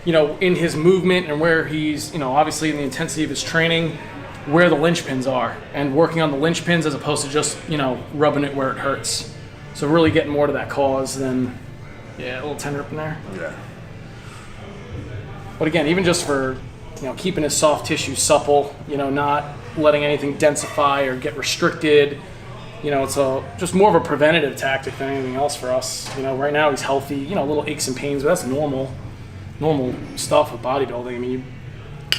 in his movement and where he's, obviously in the intensity of his training, where the linchpins are, and working on the linchpins as opposed to just, rubbing it where it hurts. So really getting more to that cause than, a little tender up in there. Yeah. But again, even just for, keeping his soft tissue supple, not letting anything densify or get restricted. It's just more of a preventative tactic than anything else for us. Right now he's healthy, little aches and pains, but that's normal stuff with bodybuilding. I mean,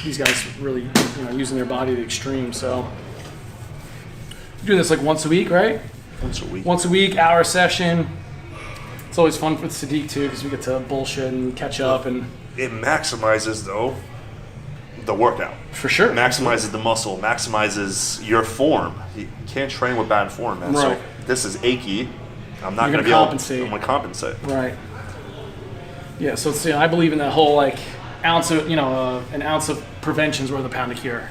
these guys really, using their body to the extreme. So you're doing this like once a week, right? Once a week, hour session. It's always fun with Sadiq too, because we get to bullshit and catch up. And it maximizes, though, the workout. For sure. Maximizes the muscle, maximizes your form. You can't train with bad form, man. Right. So this is achy. I'm not You're going to compensate. I'm going to compensate. Right. Yeah, so it's, I believe in that whole ounce of, an ounce of prevention is worth a pound of cure.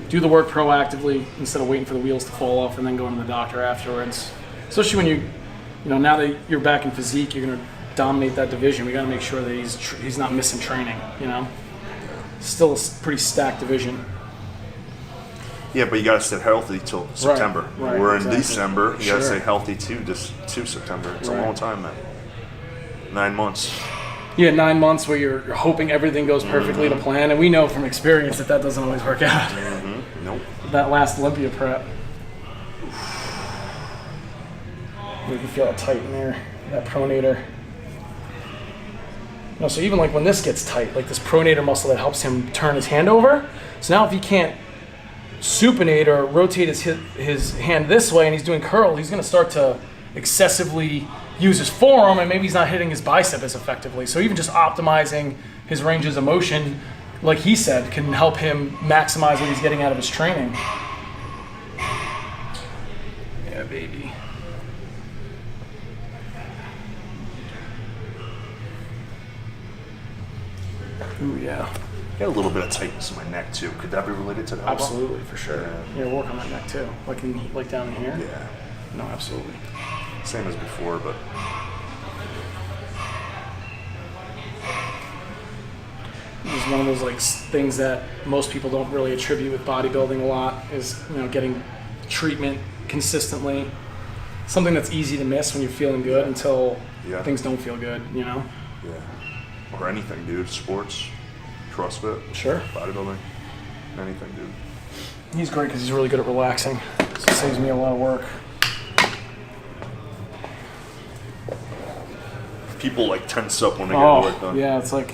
Do the work proactively instead of waiting for the wheels to fall off and then going to the doctor afterwards. Especially when now that you're back in physique, you're going to dominate that division. We got to make sure that he's not missing training. Still a pretty stacked division. Yeah, but you got to stay healthy till September. Right, We're exactly. in December. You got to Sure. stay healthy to September. It's a long time, man. 9 months. Yeah, 9 months where you're hoping everything goes perfectly to plan, and we know from experience that doesn't always work out. Nope. That last Olympia prep. You can feel it tight in there, that pronator. So even when this gets tight, this pronator muscle that helps him turn his hand over. So now if he can't supinate or rotate his hand this way and he's doing curl, he's going to start to excessively use his forearm, and maybe he's not hitting his bicep as effectively. So even just optimizing his ranges of motion, like he said, can help him maximize what he's getting out of his training. Yeah, baby. Ooh, yeah. Got a little bit of tightness in my neck too. Could that be related to the elbow? Absolutely, for sure. Yeah, work on that neck too. Like down in here? Yeah. No, absolutely. Same as before, but It's one of those things that most people don't really attribute with bodybuilding a lot is getting treatment consistently. Something that's easy to miss when you're feeling good until things don't feel good. Yeah. Or anything, dude. Sports, CrossFit, Sure. bodybuilding, anything, dude. He's great because he's really good at relaxing. So it saves me a lot of work. People tense up when they get work done. Yeah, it's it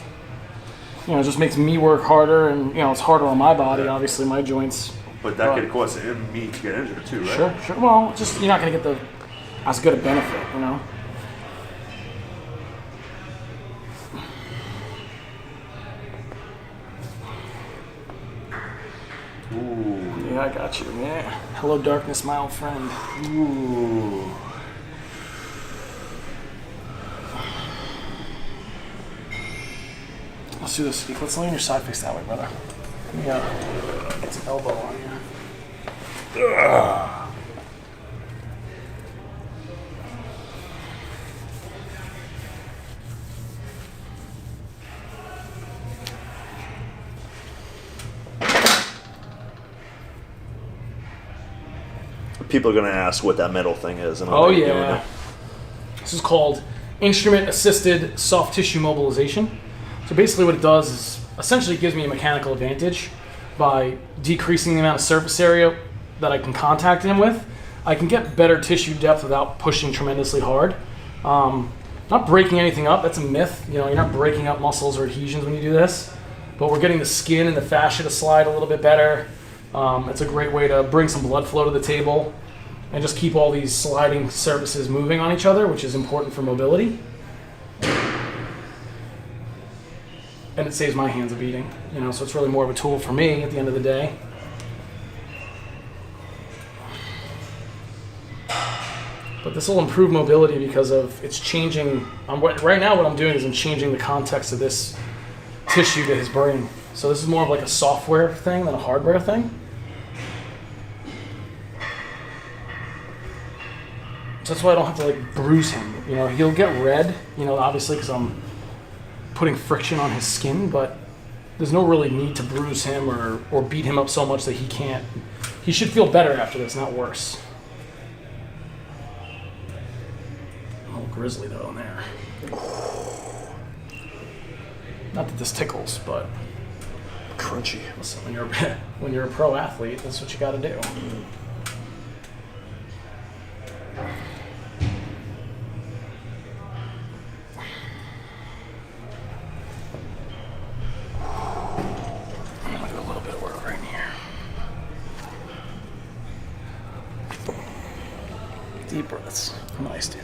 just makes me work harder, and it's harder on my body, obviously, my joints. But that could cause me to get injured too, right? Sure. Well, just you're not going to get as good a benefit, Ooh. Yeah, I got you. Yeah. Hello, darkness, my old friend. Ooh. Let's do this. Let's lay on your side face that way, brother. Yeah. Get some elbow on you. Ugh. People are going to ask what that metal thing is. And Oh, yeah. This is called instrument-assisted soft tissue mobilization. So basically what it does is essentially gives me a mechanical advantage by decreasing the amount of surface area that I can contact him with. I can get better tissue depth without pushing tremendously hard. Not breaking anything up, that's a myth. You're not breaking up muscles or adhesions when you do this, but we're getting the skin and the fascia to slide a little bit better. It's a great way to bring some blood flow to the table and just keep all these sliding surfaces moving on each other, which is important for mobility. And it saves my hands a beating, so it's really more of a tool for me at the end of the day. But this will improve mobility because it's changing. Right now what I'm doing is I'm changing the context of this tissue to his brain. So this is more of a software thing than a hardware thing. So that's why I don't have to bruise him. He'll get red, obviously because I'm putting friction on his skin, but there's no really need to bruise him or beat him up so much that he can't. He should feel better after this, not worse. A little grizzly though in there. Not that this tickles, but Crunchy. listen, when you're a pro athlete, that's what you got to do. I'm gonna do a little bit of work right here. Deep breaths. Nice, dude.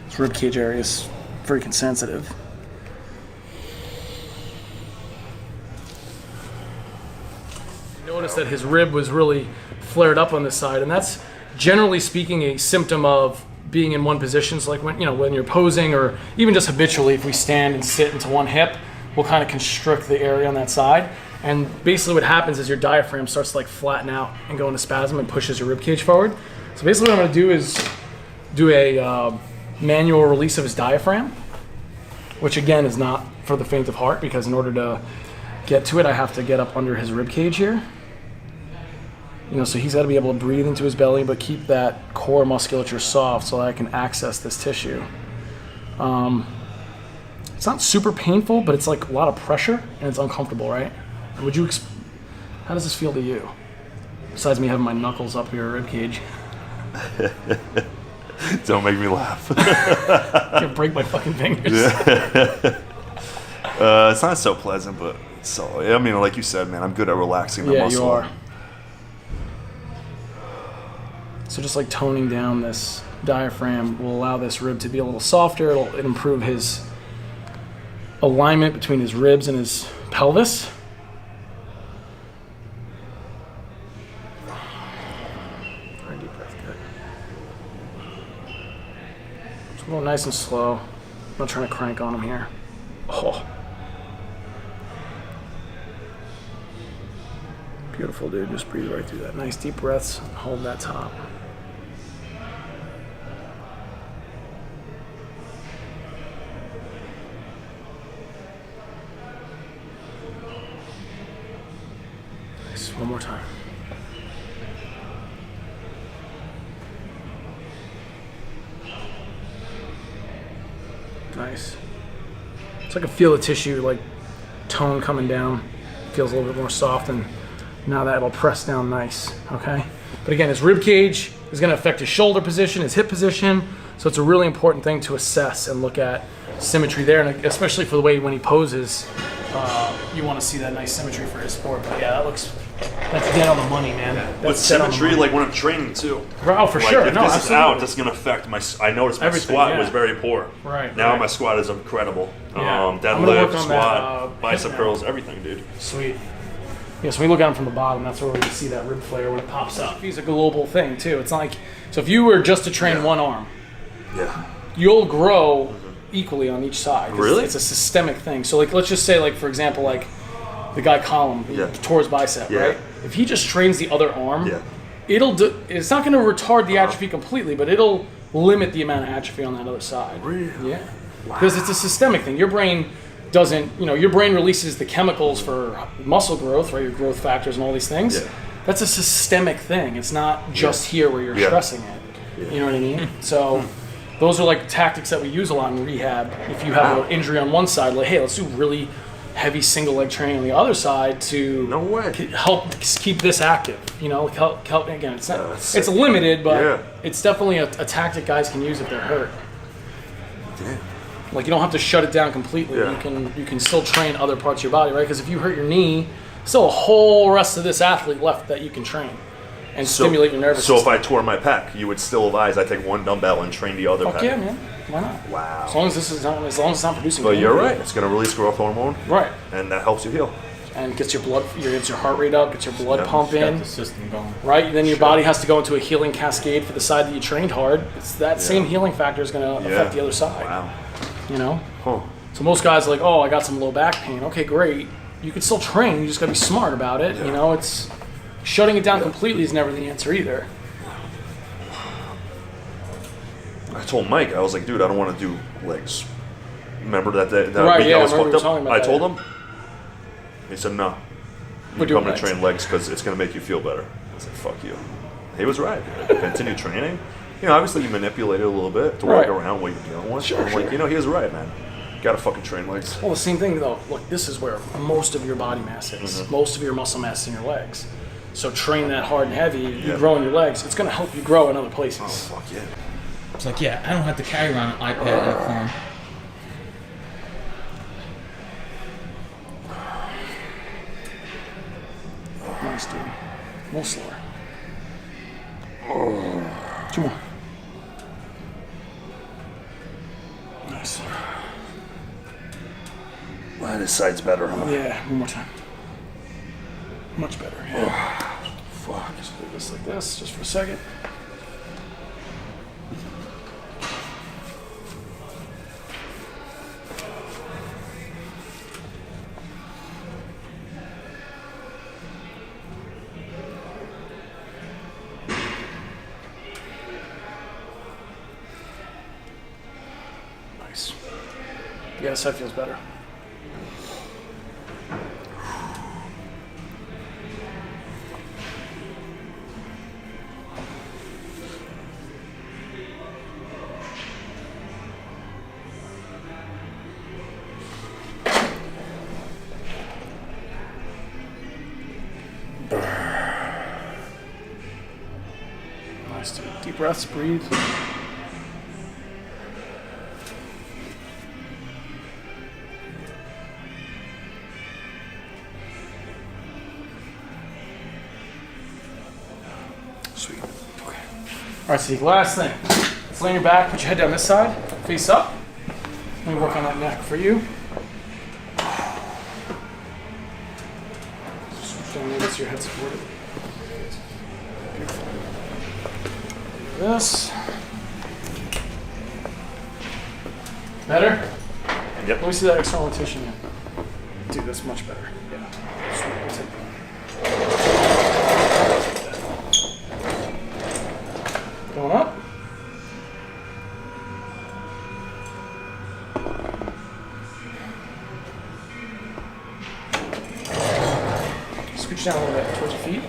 This rib cage area is freaking sensitive. Notice that his rib was really flared up on this side, and that's generally speaking a symptom of being in one position. So like when you're posing, or even just habitually, if we stand and sit into one hip, we'll kind of constrict the area on that side. And basically what happens is your diaphragm starts to like flatten out and go into spasm and pushes your rib cage forward. So basically what I'm going to do is do a manual release of his diaphragm, which again is not for the faint of heart, because in order to get to it, I have to get up under his rib cage here. So he's got to be able to breathe into his belly, but keep that core musculature soft so that I can access this tissue. It's not super painful, but it's like a lot of pressure and it's uncomfortable, right? And how does this feel to you? Besides me having my knuckles up your rib cage. Don't make me laugh. I'm gonna break my fucking fingers. It's not so pleasant, but like you said, man, I'm good at relaxing the muscle. Yeah, you are. So just like toning down this diaphragm will allow this rib to be a little softer. It'll improve his alignment between his ribs and his pelvis. Very deep breath, good. So we're going nice and slow. I'm not trying to crank on him here. Oh. Beautiful, dude. Just breathe right through that. Nice deep breaths. Hold that top. Nice. One more time. Nice. It's like I feel the tissue, like tone coming down. Feels a little bit more soft, and now that'll press down nice, okay? But again, his rib cage is gonna affect his shoulder position, his hip position, so it's a really important thing to assess and look at symmetry there, and especially for the way when he poses, you wanna see that nice symmetry for his sport. But yeah, that's dead on the money, man. With symmetry, like when I'm training too. Oh, for sure. If No, this absolutely. is out, that's gonna affect I noticed my Everything, squat yeah. was very poor. Right. Now right. my squat is incredible. Yeah. I'm gonna Deadlift, work on squat, that, bicep hip curls, everything, dude. Sweet. Yeah, so we look at him from the bottom. That's where we can see that rib flare when it pops up. He's a global thing too. It's not like, so if you were just to train one arm, Yeah. you'll grow equally on each side. Really? It's a systemic thing. So like, let's just say like, for example, like the guy Column, Yeah. tore his bicep, Yeah. right? If he just trains the other arm, Yeah. it's not going to retard the atrophy completely, but it'll limit the amount of atrophy on that other side. Really? Yeah. Because it's a systemic thing. Your brain doesn't, your brain releases the chemicals for muscle growth, right? Your growth factors and all these things. Yeah. That's a systemic thing. It's not just here where you're Yeah. stressing it. You know what I mean? So those are like tactics that we use a lot in rehab. If you have an injury on one side, like, hey, let's do really heavy single leg training on the other side to No way. help keep this active. Help again. It's not, that's it's sick. limited, but Yeah. it's definitely a tactic guys can use if they're hurt. Damn. Like you don't have to shut it down completely. Yeah. You can still train other parts of your body, right? Because if you hurt your knee, still a whole rest of this athlete left that you can train and stimulate your nervous So system. if I tore my pec, you would still advise I take one dumbbell and train the other Fuck pec? yeah, man. Why not? Wow. As long as it's not producing. But pain. you're right. It's going to release growth hormone, Right. and that helps you heal. And gets your heart rate up, gets your blood Yeah. pumping. Got the system going. Right, then your body has to go into a healing cascade for the side that you trained hard. It's that same healing factor is going to affect the other side. Wow. Huh. So most guys are like, oh, I got some low back pain. Okay, great. You can still train. You just got to be smart about it. Yeah. It's shutting it down completely is never the answer either. I told Mike, I was like, dude, I don't want to do legs. Remember that day, Right, week yeah, I was I remember fucked you up? talking about I that, told yeah. him. He said, no. We're You doing come to legs. train legs because it's going to make you feel better. I said, fuck you. He was right. Continue training. You know, obviously you manipulate it a little bit to work Right. around what you're dealing with. Sure, I'm like, sure. you know, he was right, man. You got to fucking train legs. Well, the same thing though. Look, this is where most of your body mass is. Mm-hmm. Most of your muscle mass is in your legs. So train that hard and heavy. You Yeah. grow in your legs. It's going to help you grow in other places. Oh, fuck yeah. It's like, yeah, I don't have to carry around an iPad and a phone. Nice, dude. A little slower. 2 more. Nice. Well, this side's better, huh? Yeah, one more time. Much better. Yeah. Fuck. Just do this like this, just for a second. Nice. Yeah, this side feels better. Nice, dude. Deep breaths, breathe. Sweet. Okay. All right, so last thing. Let's lay on your back, put your head down this side, face up. Let me work on that neck for you. Switch down there so your head supported. Beautiful. This. Better? Yep. Let me see that external rotation again. Dude, that's much better. Yeah. Sweet. That's it. Going up. Scooch down a little bit towards your feet.